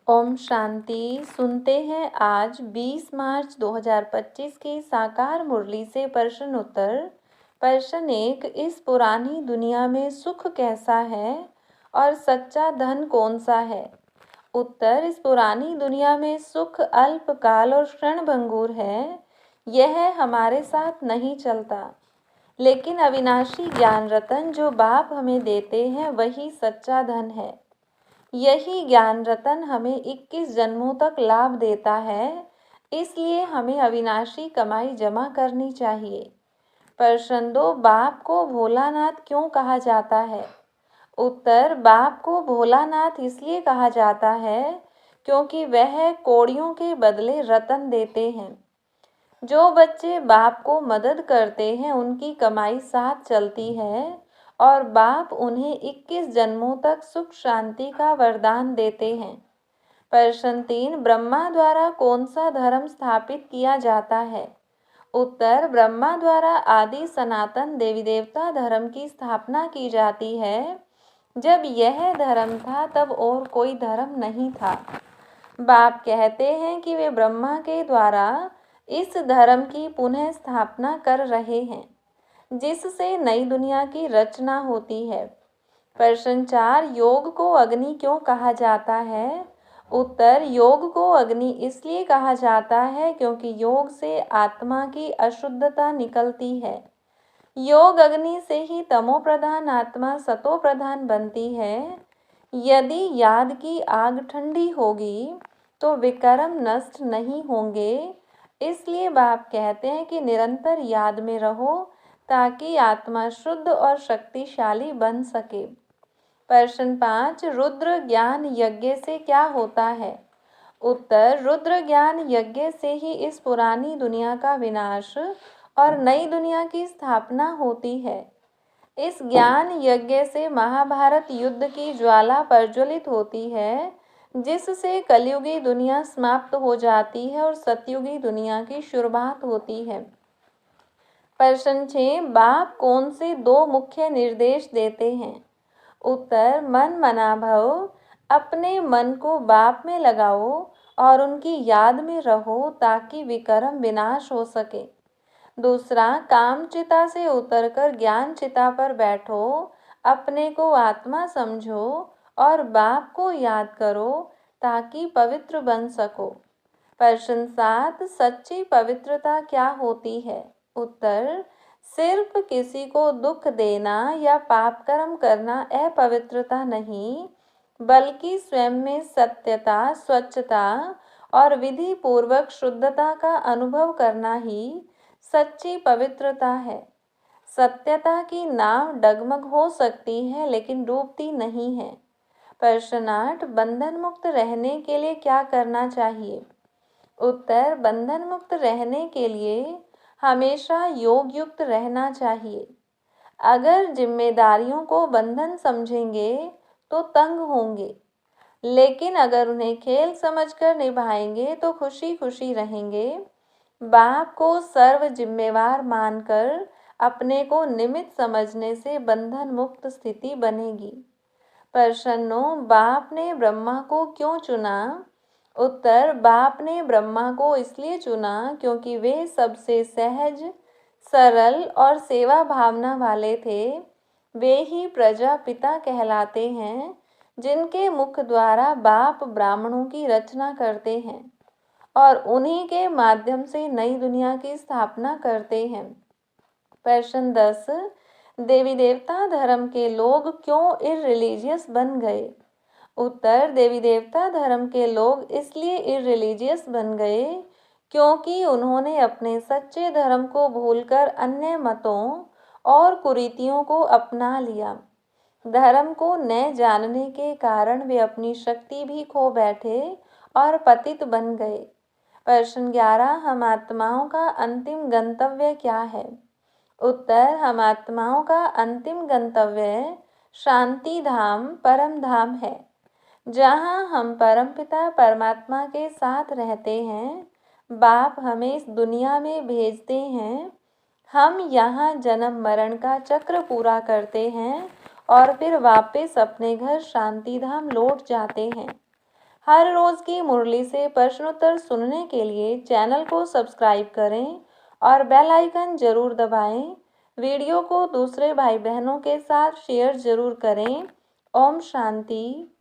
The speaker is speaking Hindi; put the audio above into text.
ओम शांति। सुनते हैं आज 20 मार्च 2025 की साकार मुरली से प्रश्न उत्तर। प्रश्न 1, इस पुरानी दुनिया में सुख कैसा है और सच्चा धन कौन सा है? उत्तर, इस पुरानी दुनिया में सुख अल्पकाल और क्षणभंगुर है। यह हमारे साथ नहीं चलता, लेकिन अविनाशी ज्ञान रतन जो बाप हमें देते हैं वही सच्चा धन है। यही ज्ञान रतन हमें 21 जन्मों तक लाभ देता है, इसलिए हमें अविनाशी कमाई जमा करनी चाहिए। प्रश्न 2, बाप को भोलानाथ क्यों कहा जाता है? उत्तर, बाप को भोलानाथ इसलिए कहा जाता है क्योंकि वह कौड़ियों के बदले रतन देते हैं। जो बच्चे बाप को मदद करते हैं उनकी कमाई साथ चलती है और बाप उन्हें 21 जन्मों तक सुख शांति का वरदान देते हैं। प्रश्न 3, ब्रह्मा द्वारा कौन सा धर्म स्थापित किया जाता है? उत्तर, ब्रह्मा द्वारा आदि सनातन देवी देवता धर्म की स्थापना की जाती है। जब यह धर्म था तब और कोई धर्म नहीं था। बाप कहते हैं कि वे ब्रह्मा के द्वारा इस धर्म की पुनः स्थापना कर रहे हैं, जिससे नई दुनिया की रचना होती है। प्रश्न 4, योग को अग्नि क्यों कहा जाता है? उत्तर, योग को अग्नि इसलिए कहा जाता है क्योंकि योग से आत्मा की अशुद्धता निकलती है। योग अग्नि से ही तमो प्रधान आत्मा सतो प्रधान बनती है। यदि याद की आग ठंडी होगी तो विकर्म नष्ट नहीं होंगे। इसलिए बाप कहते हैं कि निरंतर याद में रहो ताकि आत्मा शुद्ध और शक्तिशाली बन सके। प्रश्न 5, रुद्र ज्ञान यज्ञ से क्या होता है? उत्तर, रुद्र ज्ञान यज्ञ से ही इस पुरानी दुनिया का विनाश और नई दुनिया की स्थापना होती है। इस ज्ञान यज्ञ से महाभारत युद्ध की ज्वाला प्रज्वलित होती है, जिससे कलयुगी दुनिया समाप्त हो जाती है और सतयुगी दुनिया की शुरुआत होती है। प्रश्न 6, बाप कौन से 2 मुख्य निर्देश देते हैं? उत्तर, मन मना भव, अपने मन को बाप में लगाओ और उनकी याद में रहो ताकि विकर्म विनाश हो सके। दूसरा, काम चिता से उतरकर ज्ञान चिता पर बैठो, अपने को आत्मा समझो और बाप को याद करो ताकि पवित्र बन सको। प्रश्न 7, सच्ची पवित्रता क्या होती है? उत्तर, सिर्फ किसी को दुख देना या पाप कर्म करना अपवित्रता नहीं, बल्कि स्वयं में सत्यता, स्वच्छता और विधि पूर्वक शुद्धता का अनुभव करना ही सच्ची पवित्रता है। सत्यता की नाव डगमग हो सकती है लेकिन डूबती नहीं है। प्रश्न 8, बंधन मुक्त रहने के लिए क्या करना चाहिए? उत्तर, बंधन मुक्त रहने के लिए हमेशा योग युक्त रहना चाहिए। अगर जिम्मेदारियों को बंधन समझेंगे तो तंग होंगे, लेकिन अगर उन्हें खेल समझकर निभाएंगे तो खुशी खुशी रहेंगे। बाप को सर्व जिम्मेवार मानकर अपने को निमित्त समझने से बंधन मुक्त स्थिति बनेगी। प्रश्न 9, बाप ने ब्रह्मा को क्यों चुना? उत्तर, बाप ने ब्रह्मा को इसलिए चुना क्योंकि वे सबसे सहज, सरल और सेवा भावना वाले थे। वे ही प्रजापिता कहलाते हैं, जिनके मुख द्वारा बाप ब्राह्मणों की रचना करते हैं और उन्हीं के माध्यम से नई दुनिया की स्थापना करते हैं। प्रश्न 10, देवी देवता धर्म के लोग क्यों इररिलीजियस बन गए? उत्तर, देवी देवता धर्म के लोग इसलिए इररिलीजियस बन गए क्योंकि उन्होंने अपने सच्चे धर्म को भूलकर अन्य मतों और कुरीतियों को अपना लिया। धर्म को न जानने के कारण वे अपनी शक्ति भी खो बैठे और पतित बन गए। प्रश्न 11, हम आत्माओं का अंतिम गंतव्य क्या है? उत्तर, हम आत्माओं का अंतिम गंतव्य शांति धाम, परम धाम है, जहाँ हम परमपिता परमात्मा के साथ रहते हैं। बाप हमें इस दुनिया में भेजते हैं, हम यहाँ जन्म मरण का चक्र पूरा करते हैं और फिर वापस अपने घर शांति धाम लौट जाते हैं। हर रोज़ की मुरली से प्रश्नोत्तर सुनने के लिए चैनल को सब्सक्राइब करें और बेल आइकन ज़रूर दबाएं। वीडियो को दूसरे भाई बहनों के साथ शेयर ज़रूर करें। ओम शांति।